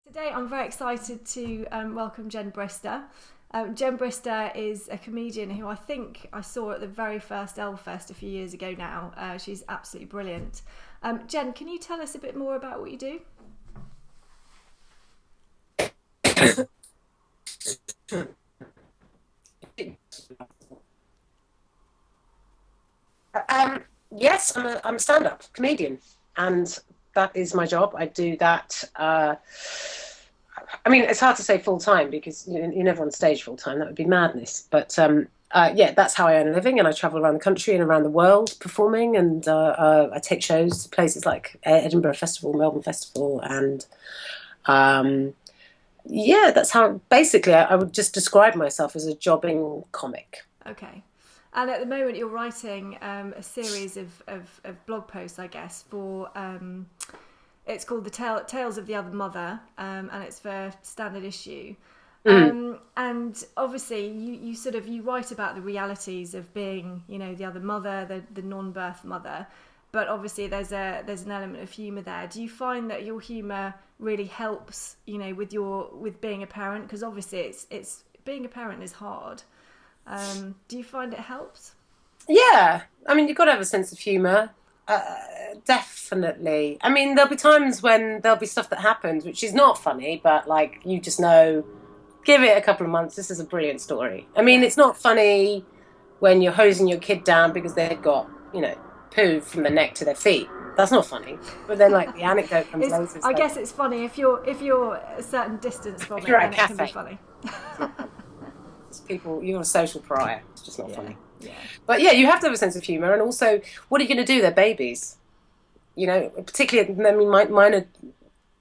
Today I'm very excited to welcome Jen Brister. Jen Brister is a comedian who I think I saw at the very first Elfest a few years ago now. She's absolutely brilliant. Jen, can you tell us a bit more about what you do? Yes, I'm a stand-up comedian, and that is my job. I do that. I mean, it's hard to say full time because you're never on stage full time. That would be madness. But yeah, that's how I earn a living, and I travel around the country and around the world performing, and I take shows to places like Edinburgh Festival, Melbourne Festival, and um, yeah, that's how. Basically, I would just describe myself as a jobbing comic. Okay. And at the moment you're writing a series of blog posts, I guess, for it's called Tales of the Other Mother, and it's for Standard Issue. Mm. And obviously, you sort of you write about the realities of being, the other mother, the non-birth mother. But obviously, there's an element of humour there. Do you find that your humour really helps, with being a parent? Because obviously, it's being a parent is hard. Do you find it helps? Yeah, I mean, you've got to have a sense of humour. Definitely. I mean, there'll be times when there'll be stuff that happens which is not funny, but like you just know, give it a couple of months. This is a brilliant story. I mean, Yeah. it's not funny when you're hosing your kid down because they've got, poo from the neck to their feet. That's not funny. But then, like, the anecdote comes It's, later. I So guess it's funny if you're a certain distance from if it, you're at then a it can be cafe, funny. it's not funny. It's people, you're a social pariah. It's just not Yeah, funny. yeah, But yeah, you have to have a sense of humour. And also, what are you going to do? They're babies. Particularly, I mean, mine are,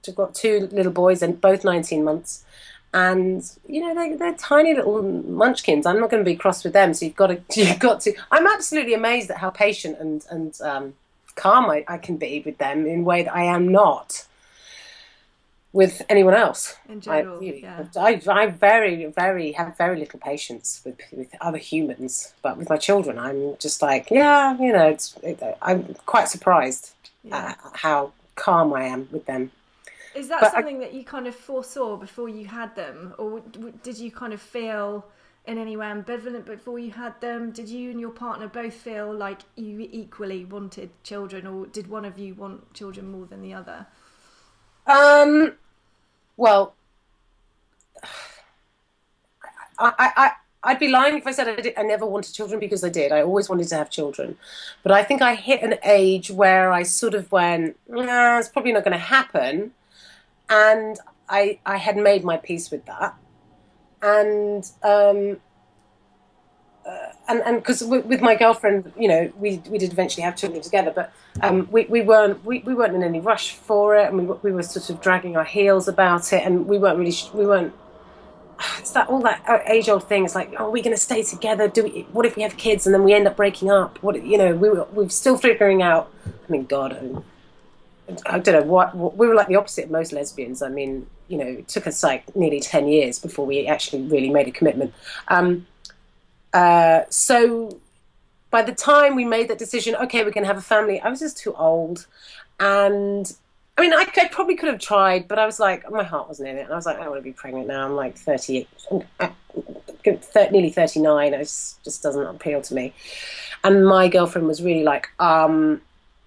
I've got two little boys and both 19 months. And, they're tiny little munchkins. I'm not going to be cross with them. So you've got to, I'm absolutely amazed at how patient and calm I can be with them in a way that I am not with anyone else. in I general, really, yeah, I very, very have very little patience with other humans, but with my children, I'm just like, yeah, I'm quite surprised yeah. at how calm I am with them. Is that But something that you kind of foresaw before you had them, or did you kind of feel in any way ambivalent before you had them? Did you and your partner both feel like you equally wanted children, or did one of you want children more than the other? um, well, I I'd be lying if I said I never wanted children because I did. I always wanted to have children, but I think I hit an age where I sort of went, nah, it's probably not going to happen, and I had made my peace with that, and and because with my girlfriend, we did eventually have children together, but we weren't in any rush for it, and we were sort of dragging our heels about it, and we weren't. It's that all that age old thing. It's like, oh, are we going to stay together? What if we have kids and then we end up breaking up? We're still figuring out. I mean, God, I don't know what we were like the opposite of most lesbians. I mean, it took us like nearly 10 years before we actually really made a commitment. So by the time we made that decision, okay, we're going to have a family, I was just too old. And I mean, I probably could have tried, but I was like, my heart wasn't in it. And I was like, I don't want to be pregnant now. I'm like 38, nearly 39. It just doesn't appeal to me. And my girlfriend was really like,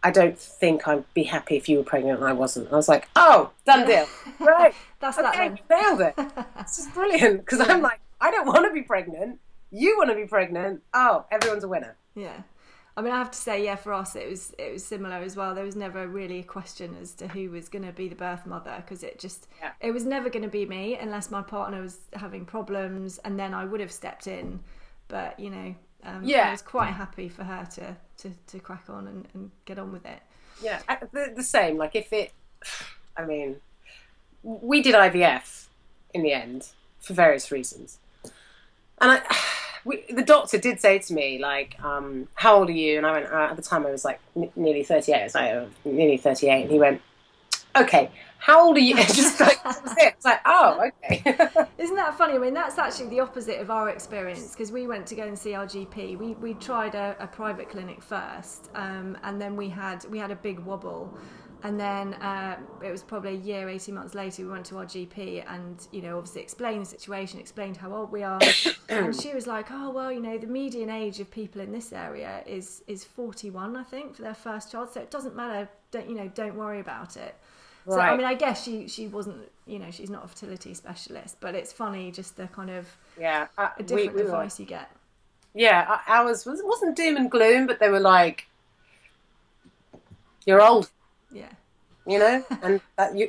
I don't think I'd be happy if you were pregnant and I wasn't. I was like, oh, done Yeah, deal. Right. that's that Okay, then. you nailed it. This is brilliant. Because I'm Yeah, like, I don't want to be pregnant. You want to be pregnant. Oh, everyone's a winner. yeah. I mean, I have to say, yeah, for us it was similar as well. There was never really a question as to who was going to be the birth mother because Yeah. it was never going to be me unless my partner was having problems, and then I would have stepped in. But I Yeah. was quite happy for her to crack on and get on with it. Yeah. The same. Like if it, I mean, we did IVF in the end for various reasons. And the doctor did say to me, like, how old are you? And I went, at the time I was like nearly 38. I was like, oh, nearly 38. And he went, okay, how old are you? Just like, that was it. It's like, oh, okay. Isn't that funny? I mean, that's actually the opposite of our experience because we went to go and see our GP. We tried a private clinic first, and then we had a big wobble, And then it was probably a year, 18 months later, we went to our GP and, you know, obviously explained the situation, explained how old we are. And she was like, oh, well, you know, the median age of people in this area is 41, I think, for their first child. So it doesn't matter, don't worry about it. Right. So, I mean, I guess she wasn't, you know, she's not a fertility specialist, but it's funny just the kind of a different advice you get. Yeah, ours wasn't doom and gloom, but they were like, you're old. Yeah. You know, and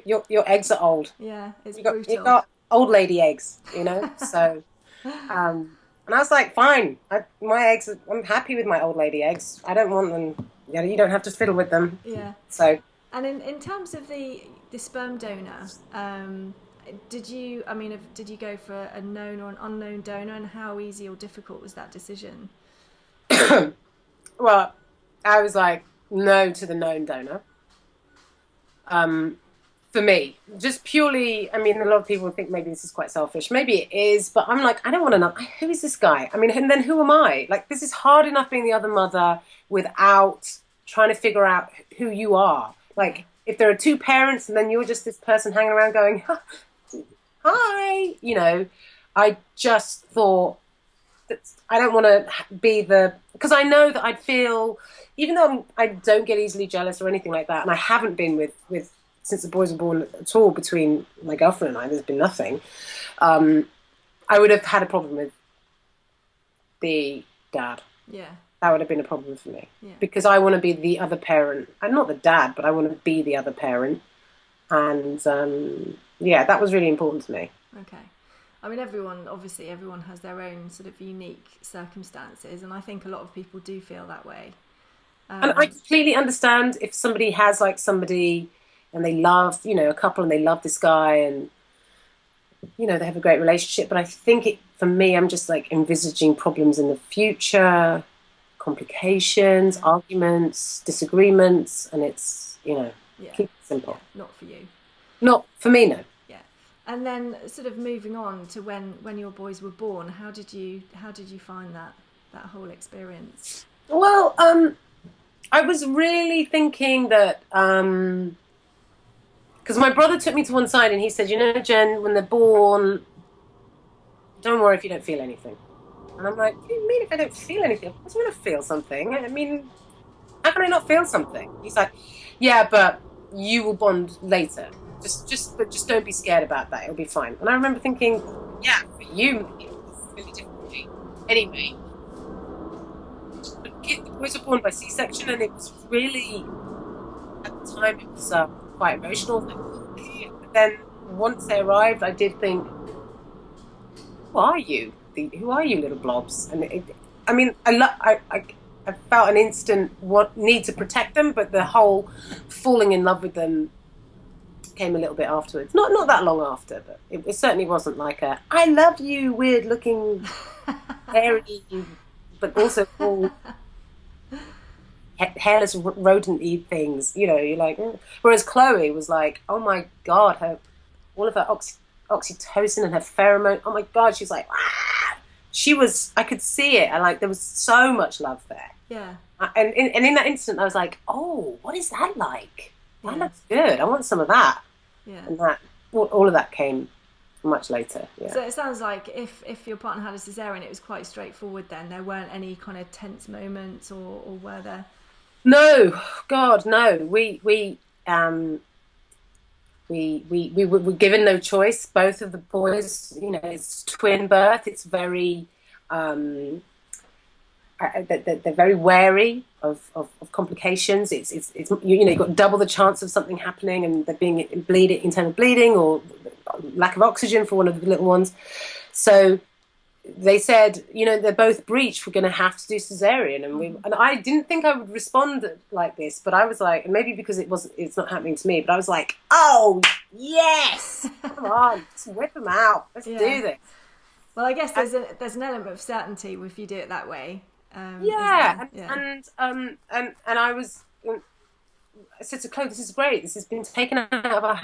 your eggs are old. Yeah, it's brutal. You got old lady eggs, you know. So, and I was like, fine. My eggs, I'm happy with my old lady eggs. I don't want them. You know, you don't have to fiddle with them. Yeah. So. And in terms of the sperm donor, did you go for a known or an unknown donor, and how easy or difficult was that decision? Well, I was like, no to the known donor. For me, just purely, I mean, a lot of people think maybe this is quite selfish. Maybe it is, but I'm like, I don't want to know. Who is this guy? I mean, and then who am I? Like, this is hard enough being the other mother without trying to figure out who you are. Like, if there are two parents and then you're just this person hanging around going, hi, you know, I just thought that I don't want to be because I know that I'd feel, even though I don't get easily jealous or anything like that, and I haven't been with since the boys were born at all, between my girlfriend and I, there's been nothing, I would have had a problem with the dad. Yeah. That would have been a problem for me. Yeah. Because I want to be the other parent. I'm not the dad, but I want to be the other parent. And, that was really important to me. Okay. I mean, everyone has their own sort of unique circumstances, and I think a lot of people do feel that way. And I completely understand if somebody has, like, somebody and they love, you know, a couple and they love this guy and, you know, they have a great relationship. But I think for me, I'm just, like, envisaging problems in the future, complications, arguments, disagreements, and it's, you know, keep it simple. Yeah, not for you. Not for me, no. Yeah. And then sort of moving on to when your boys were born, how did you find that whole experience? Well, I was really thinking that because my brother took me to one side and he said, you know, Jen, when they're born, don't worry if you don't feel anything. And I'm like, what do you mean if I don't feel anything? Of course I'm going to feel something. I mean, how can I not feel something? He's like, yeah, but you will bond later. Just don't be scared about that. It'll be fine. And I remember thinking, yeah, for you, it's really different for me. Anyway, the boys were born by C-section, and it was really, at the time, it was quite emotional. But then once they arrived, I did think, who are you? Who are you, little blobs? And I felt an instant need to protect them, but the whole falling in love with them came a little bit afterwards. Not that long after, but it certainly wasn't like a I love you, weird looking, hairy, but also all hairless rodent-y things. You know, you're like. Whereas Chloe was like, oh my god, all of her oxytocin and her pheromone. Oh my god, she's like. She was. I could see it, and like there was so much love there. Yeah. And in that instant, I was like, "Oh, what is that like? That looks good. I want some of that." Yeah. And all of that came much later. Yeah. So it sounds like if your partner had a cesarean, it was quite straightforward. Then there weren't any kind of tense moments, or were there? No, God, no. We were given no choice. Both of the boys, you know, it's twin birth. It's very, they're very wary of complications. It's you know, you've got double the chance of something happening, and there being internal bleeding or lack of oxygen for one of the little ones. So they said, you know, they're both breech. We're going to have to do cesarean, and I didn't think I would respond like this, but I was like, and maybe because it's not happening to me, but I was like, oh yes, come on, just whip them out. Let's do this. Well, I guess there's an element of certainty if you do it that way. And I was. I said to Chloe, "This is great. This has been taken out of our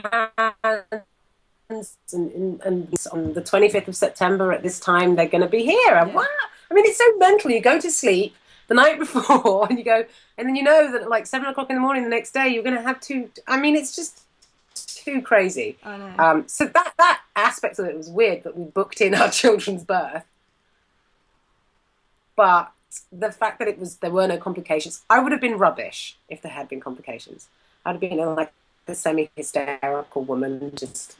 hands." And on the 25th of September at this time, they're going to be here. And wow! I mean, it's so mental. You go to sleep the night before, and you go, and then you know that at like 7 o'clock in the morning the next day you're going to have two. I mean, it's just too crazy. I know. So that aspect of it was weird that we booked in our children's birth, but the fact that there were no complications, I would have been rubbish if there had been complications. I'd have been like a semi-hysterical woman, just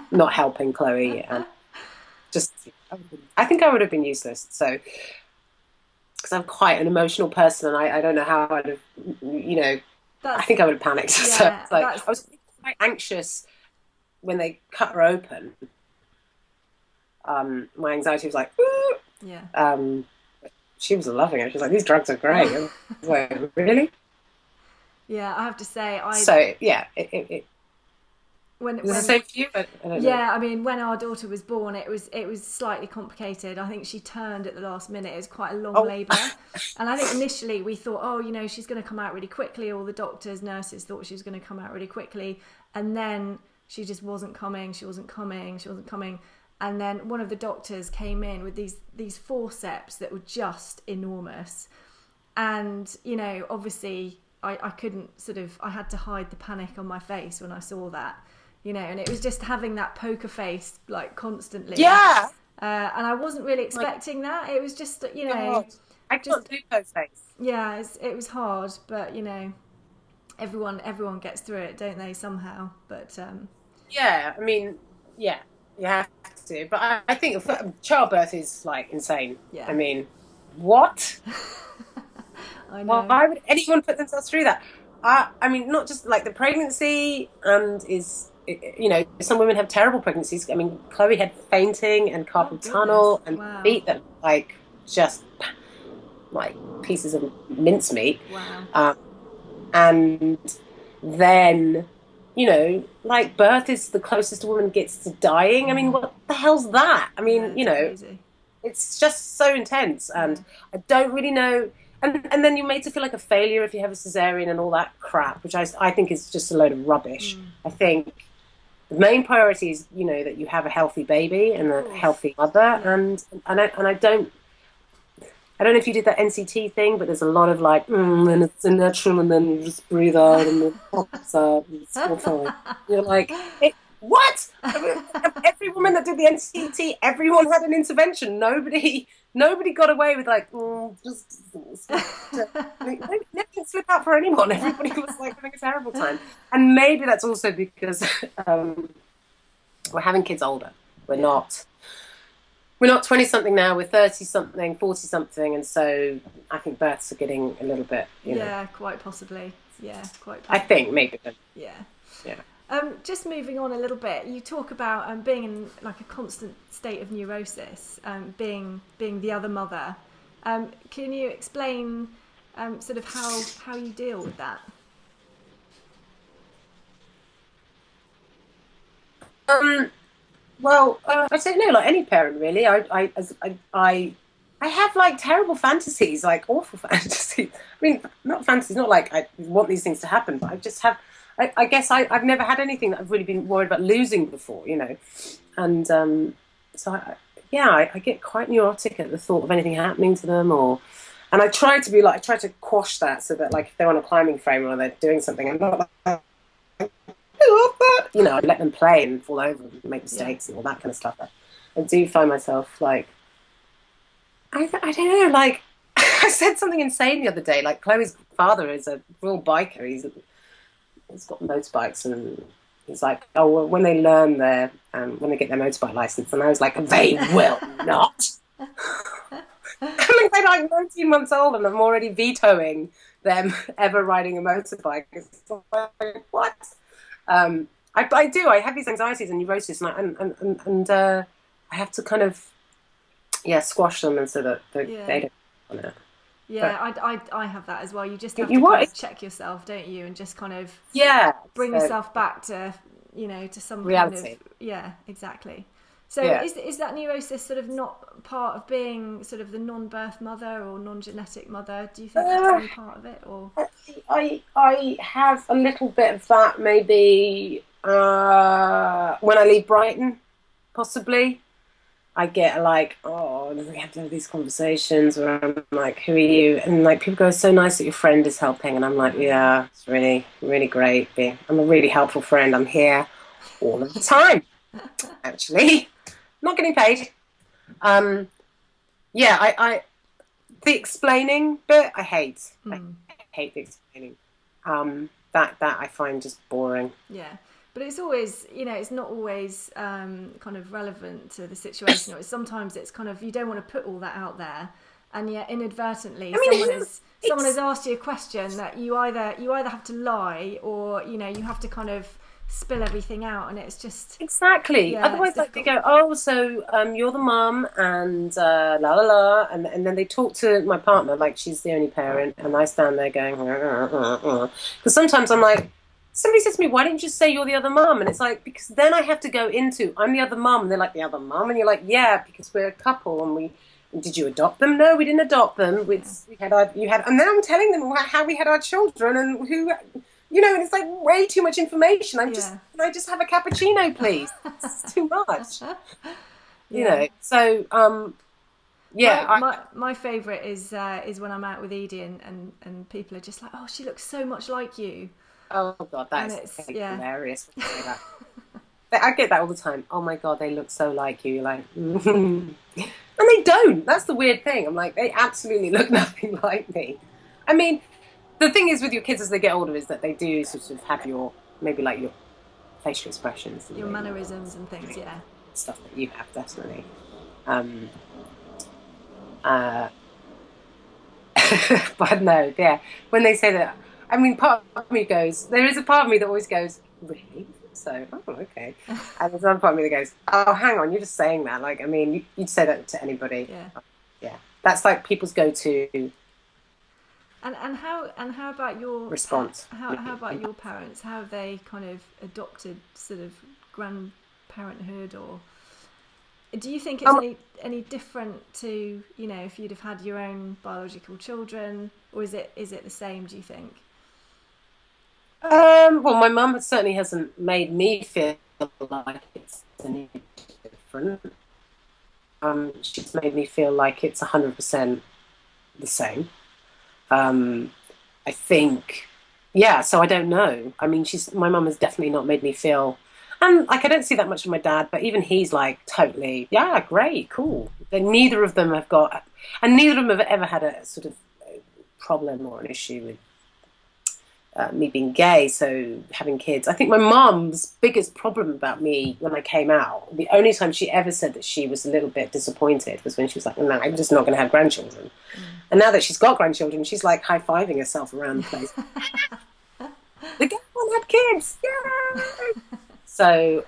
not helping Chloe, and just I think I would have been useless. So because I'm quite an emotional person, and I don't know how I'd have, I think I would have panicked. Yeah, so I was quite anxious when they cut her open. My anxiety was like, ooh. Yeah. She was loving it. She was like, "These drugs are great." I was like, "Really?" Yeah, I have to say, was the same for you? I don't know. I mean, when our daughter was born, it was slightly complicated. I think she turned at the last minute. It was quite a long labour, and I think initially we thought, she's going to come out really quickly. All the doctors, nurses thought she was going to come out really quickly, and then she just wasn't coming. She wasn't coming. And then one of the doctors came in with these forceps that were just enormous. And, obviously I couldn't I had to hide the panic on my face when I saw that, and it was just having that poker face like constantly. Yeah. And I wasn't really expecting that. It was just, I can't do poker face. Yeah, it was hard, but, everyone gets through it, don't they, somehow? But, yeah, I mean, yeah. You have to, but I think childbirth is like insane. Yeah. I mean, what? I know. Why would anyone put themselves through that? I mean, not just like the pregnancy, and some women have terrible pregnancies. I mean, Chloe had fainting and carpal tunnel and feet that like just like pieces of mincemeat. Wow. And then. Like birth is the closest a woman gets to dying. I mean, what the hell's that? I mean, crazy. It's just so intense, and I don't really know. And then you're made to feel like a failure if you have a cesarean and all that crap, which I think is just a load of rubbish. I think the main priority is, that you have a healthy baby and a healthy mother, and I don't know if you did that NCT thing, but there's a lot of like, and it's a natural, and then you just breathe out, and then it pops up, and it's all fine. You're like, what? I mean, every woman that did the NCT, everyone had an intervention. Nobody got away with like, just nothing slip out for anyone. Everybody was like having a terrible time. And maybe that's also because we're having kids older. We're not 20-something now, we're 30-something, 40-something, and so I think births are getting a little bit, Yeah, quite possibly. Yeah, quite possibly. I think, maybe. Yeah. Yeah. Just moving on a little bit, you talk about being in like a constant state of neurosis, being the other mother. Can you explain sort of how you deal with that? Well, I don't know, like any parent, really. I have like terrible fantasies, like awful fantasies. I mean, not fantasies, not like I want these things to happen, but I just have. I guess I've never had anything that I've really been worried about losing before, and so I get quite neurotic at the thought of anything happening to them, and I try to quash that so that like if they're on a climbing frame or they're doing something, I'm not like. I let them play and fall over and make mistakes and all that kind of stuff. I do find myself like, I don't know, like I said something insane the other day. Like Chloe's father is a real biker. He's got motorbikes, and he's like, oh, well, when they learn when they get their motorbike license, and I was like, they will not. They're like 19 months old, and I'm already vetoing them ever riding a motorbike. It's like, what? I do. I have these anxieties and neurosis, and I have to kind of squash them, and so that they don't on it. Yeah, but I have that as well. You just have to kind of check yourself, don't you, and just kind of bring yourself back to to some reality. Kind of exactly. So is that neurosis sort of not part of being sort of the non-birth mother or non-genetic mother? Do you think that's any part of it, or? I have a little bit of that maybe when I leave Brighton, possibly. I get like, oh, we have to have these conversations where I'm like, who are you? And like people go, it's so nice that your friend is helping. And I'm like, yeah, it's really, really great. I'm a really helpful friend. I'm here all of the time, actually. Not getting paid. Um, yeah, the explaining bit I hate. I hate the explaining. That I find just boring. Yeah. But it's always, it's not always kind of relevant to the situation. Or sometimes it's kind of, you don't want to put all that out there, and yet inadvertently I mean, someone has asked you a question that you either have to lie, or you have to kind of spill everything out, and it's just exactly. yeah, Otherwise, like they go, oh, so you're the mum, and la la la, and then they talk to my partner like she's the only parent, and I stand there going, because sometimes I'm like, somebody says to me, why didn't you just say you're the other mum? And it's like, because then I have to go into, I'm the other mum, and they're like, the other mum, and you're like, yeah, because we're a couple, and did you adopt them? No, we didn't adopt them. We had and then I'm telling them how we had our children and who. And it's like way too much information. Can I just have a cappuccino, please? It's too much. So my favourite is when I'm out with Edie and people are just like, oh, she looks so much like you. Oh God, that's hilarious. I get that all the time. Oh my God, they look so like you. You're like, and they don't. That's the weird thing. I'm like, they absolutely look nothing like me. I mean, the thing is with your kids as they get older is that they do sort of have your facial expressions, your mannerisms and things, stuff that you have definitely. But no, yeah. When they say that, I mean, part of me goes. There is a part of me that always goes, really? So, oh, okay. And there's another part of me that goes, oh, hang on, you're just saying that. Like, I mean, you'd say that to anybody. Yeah. That's like people's go-to. And how about your response? How about your parents? How have they kind of adopted sort of grandparenthood, or do you think it's any different to if you'd have had your own biological children, or is it the same? Do you think? Well, my mum certainly hasn't made me feel like it's any different. She's made me feel like it's 100% the same. I think, so I don't know. I mean, my mum has definitely not made me feel, and like I don't see that much of my dad, but even he's like totally, yeah, great, cool. Neither of them have got, and neither of them have ever had a sort of problem or an issue with me being gay, so having kids. I think my mum's biggest problem about me when I came out, the only time she ever said that she was a little bit disappointed was when she was like, no, I'm just not going to have grandchildren. And now that she's got grandchildren, she's like high-fiving herself around the place. The girl had kids! Yay! So,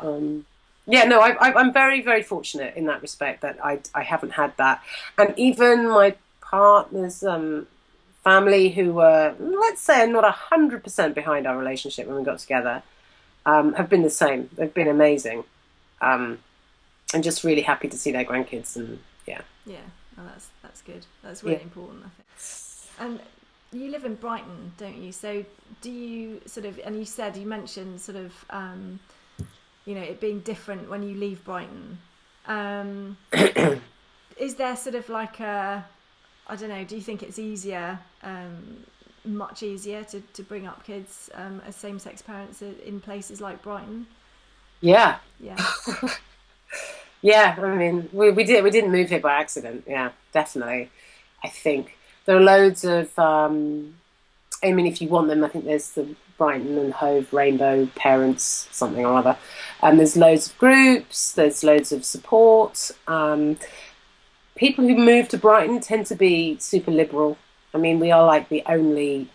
I'm very, very fortunate in that respect that I haven't had that. And even my partner's family, who were, let's say, not 100% behind our relationship when we got together, have been the same. They've been amazing. I'm just really happy to see their grandkids, and yeah. Oh, that's good. That's really important, I think. And you live in Brighton, don't you? So do you sort of, and you mentioned sort of, it being different when you leave Brighton. Is there sort of like I don't know, do you think it's easier, much easier to bring up kids as same-sex parents in places like Brighton? Yeah. Yeah, I mean, we didn't move here by accident. Yeah, definitely. I think there are loads of, I mean, if you want them, I think there's the Brighton and Hove Rainbow Parents something or other. And there's loads of groups, there's loads of support. People who move to Brighton tend to be super liberal. I mean, we are like the only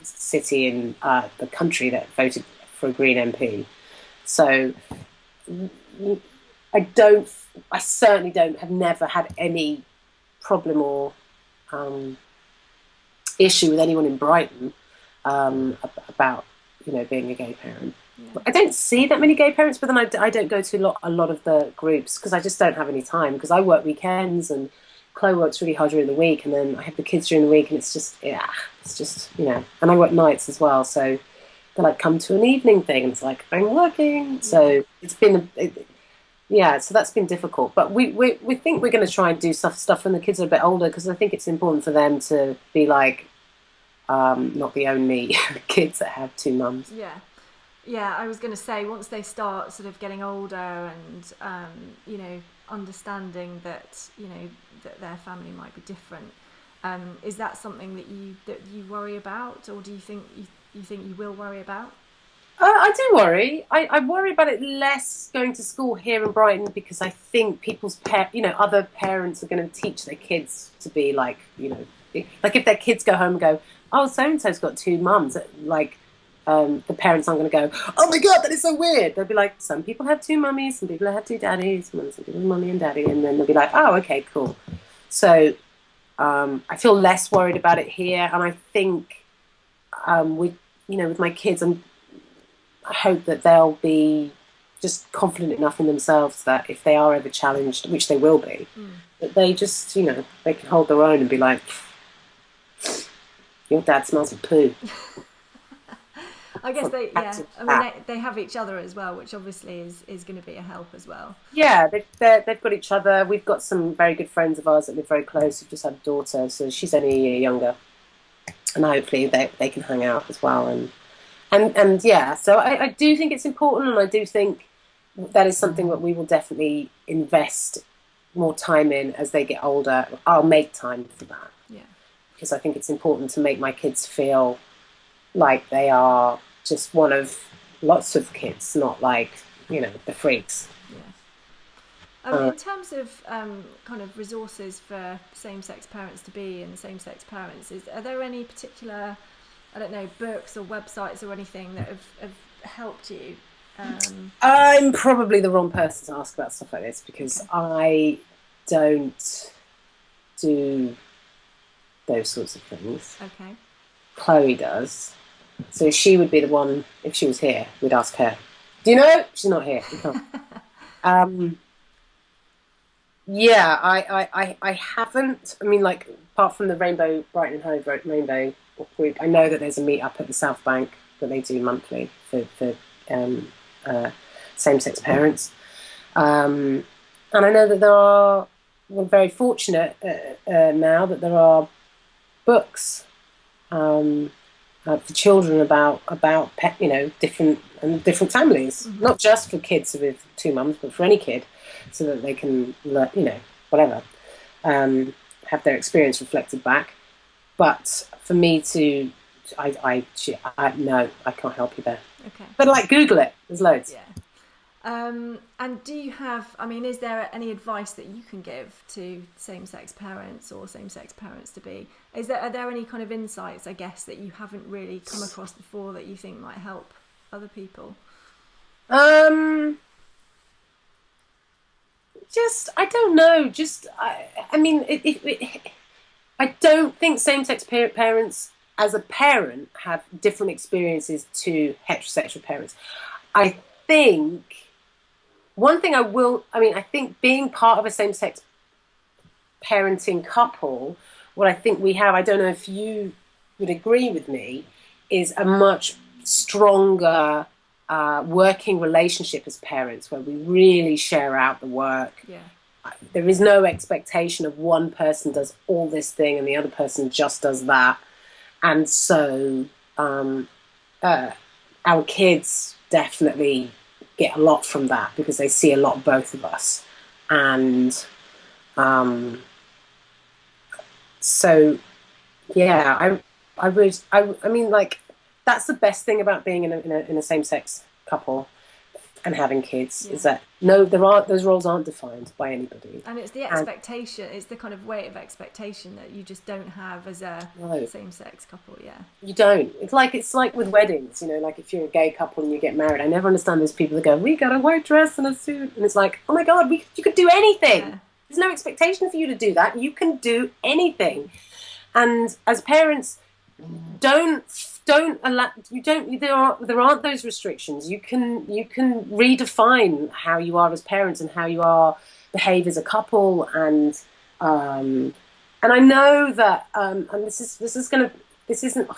city in the country that voted for a Green MP. So I certainly have never had any problem or issue with anyone in Brighton about being a gay parent. Yeah. I don't see that many gay parents, but then I don't go to a lot of the groups because I just don't have any time, because I work weekends and Chloe works really hard during the week, and then I have the kids during the week, and it's just and I work nights as well, so they're like, come to an evening thing, and it's like, I'm working. So it's been yeah, so that's been difficult. But we think we're going to try and do stuff when the kids are a bit older, because I think it's important for them to be like, not the only kids that have two mums. Yeah. Yeah, I was going to say, once they start sort of getting older and, you know, understanding that, you know, that their family might be different, is that something that you worry about, or do you think you think you will worry about? I do worry. I worry about it less going to school here in Brighton, because I think other parents are going to teach their kids to be like, like if their kids go home and go, oh, so and so's got two mums, like, the parents aren't going to go, oh my God, that is so weird. They'll be like, some people have two mummies, some people have two daddies, some people have mummy and daddy, and then they'll be like, oh, okay, cool. So I feel less worried about it here, and I think with my kids, I hope that they'll be just confident enough in themselves that if they are ever challenged, which they will be, that they just, they can hold their own and be like, your dad smells of poo. I guess they, yeah. I mean, they have each other as well, which obviously is going to be a help as well. Yeah, they've got each other. We've got some very good friends of ours that live very close, who've just had a daughter, so she's only a year younger. And hopefully they can hang out as well. And yeah, so I do think it's important, and I do think that is something that we will definitely invest more time in as they get older. I'll make time for that. Yeah. Because I think it's important to make my kids feel like they are just one of lots of kids, not like, the freaks. Yeah. In terms of kind of resources for same-sex parents to be and same-sex parents, are there any particular, I don't know, books or websites or anything that have helped you? I'm probably the wrong person to ask about stuff like this, because Okay. I don't do those sorts of things. Okay. Chloe does. So she would be the one, if she was here, we'd ask her. Do you know? She's not here. Um, yeah, I haven't. I mean, like, apart from the Rainbow, Brighton and Hove Rainbow group, I know that there's a meet up at the South Bank that they do monthly for uh, same-sex parents. And I know that we're very fortunate now that there are books for children about different families, not just for kids with two mums, but for any kid, so that they can learn, whatever, have their experience reflected back. But for me to, no, I can't help you there. Okay. But like, Google it. There's loads. Yeah. And do you have, I mean, is there any advice that you can give to same-sex parents or same-sex parents to be? Are there any kind of insights, I guess, that you haven't really come across before that you think might help other people? I don't know. I mean, I don't think same-sex parents, as a parent, have different experiences to heterosexual parents. I think one thing I think being part of a same-sex parenting couple, what I think we have, I don't know if you would agree with me, is a much stronger working relationship as parents, where we really share out the work. Yeah. There is no expectation of one person does all this thing and the other person just does that. And so our kids definitely get a lot from that, because they see a lot of both of us. And so, yeah, I mean, like, that's the best thing about being in a same-sex couple and having kids, is that those roles aren't defined by anybody. And it's the expectation, it's the kind of weight of expectation that you just don't have as a same-sex couple. Yeah, you don't. It's like with weddings, like if you're a gay couple and you get married, I never understand those people that go, we got a white dress and a suit, and it's like, oh my God, you could do anything. Yeah. There's no expectation for you to do that. You can do anything. And as parents, there aren't those restrictions. You can redefine how you are as parents and how you behave as a couple. And I know that and this is a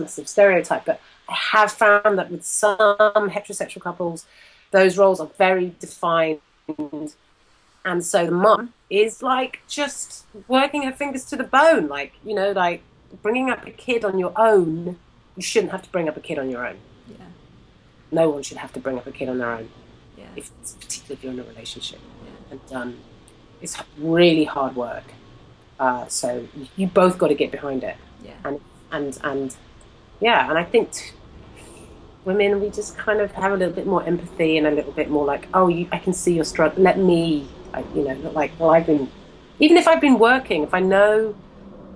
massive stereotype, but I have found that with some heterosexual couples, those roles are very defined And so the mum is like just working her fingers to the bone, like, you know, like bringing up a kid on your own. You shouldn't have to bring up a kid on your own. Yeah. No one should have to bring up a kid on their own, Yeah. particularly if you're in a relationship. Yeah. And it's really hard work. So you both got to get behind it. Yeah. And yeah, and I think women, we just kind of have a little bit more empathy and a little bit more like, oh, I can see your struggle. Let me, you know, not like, well, even if I've been working, if I know,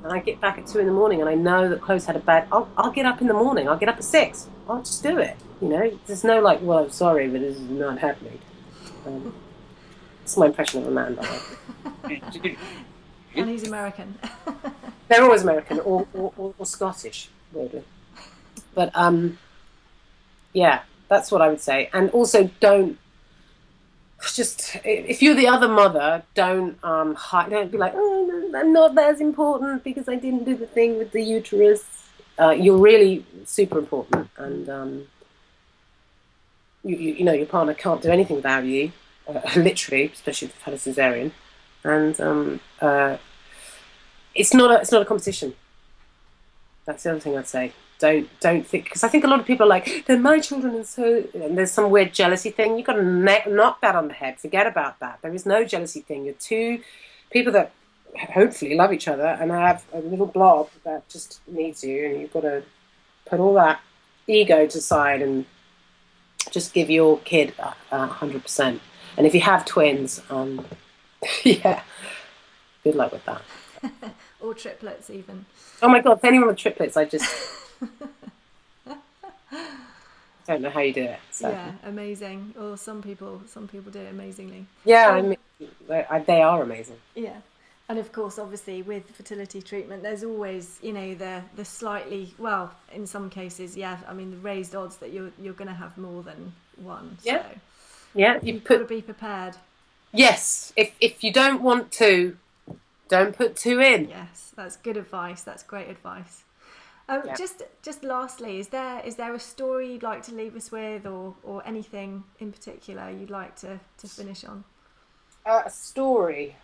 and I get back at 2 in the morning and I know that Chloe's had a bad, I'll get up in the morning. I'll get up at 6. I'll just do it. You know, there's no like, well, I'm sorry, but this is not happening. It's my impression of a man, by the way. And he's American. They're always American or Scottish, weirdly. But yeah, that's what I would say. And also, don't just, if you're the other mother, don't don't be like, oh no, I'm not as important because I didn't do the thing with the uterus. You're really super important, and you know your partner can't do anything without you, literally, especially if you've had a cesarean, and it's not a competition. That's the other thing I'd say. Don't think, because I think a lot of people are like, they're my children, and there's some weird jealousy thing. You've got to knock that on the head. Forget about that. There is no jealousy thing. You're two people that hopefully love each other and have a little blob that just needs you, and you've got to put all that ego to the side and just give your kid 100%. And if you have twins, yeah, good luck with that. Or triplets even. Oh my God, if anyone with triplets, I just don't know how you do it. So. Yeah, amazing. Or some people do it amazingly. Yeah, I mean, they are amazing. Yeah. And of course, obviously, with fertility treatment, there's always, you know, the slightly, well, in some cases, yeah, I mean, the raised odds that you're going to have more than one. Yeah. So yeah, you've got to be prepared. Yes. If you don't want to, don't put 2 in. Yes, that's good advice. That's great advice. Just lastly, is there a story you'd like to leave us with, or anything in particular you'd like to finish on? A story.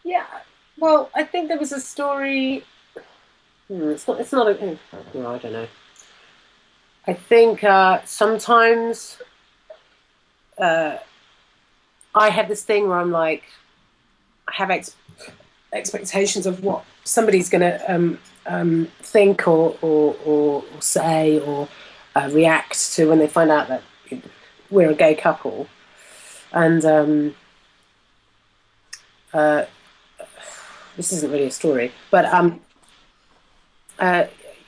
Yeah. Well, I think there was a story. It's not a. No, I don't know. I think sometimes I have this thing where I'm like, I have expectations of what somebody's going to think or say or react to when they find out that we're a gay couple, and this isn't really a story, but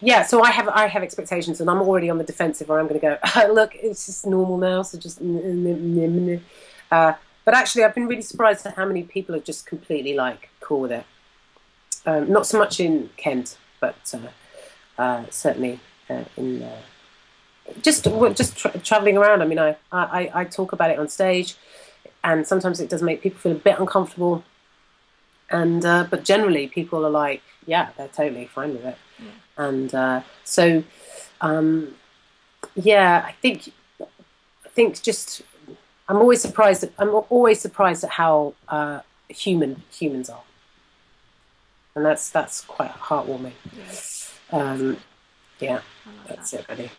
yeah. So I have expectations, and I'm already on the defensive, where I'm going to go, look, it's just normal now, so just. But actually, I've been really surprised at how many people are just completely like cool with it. Not so much in Kent, but certainly in just traveling around. I mean, I talk about it on stage, and sometimes it does make people feel a bit uncomfortable. And but generally, people are like, yeah, they're totally fine with it. Yeah. And so, yeah, I think just. I'm always surprised at how humans are, and that's quite heartwarming. Yes. Yeah, that's it really.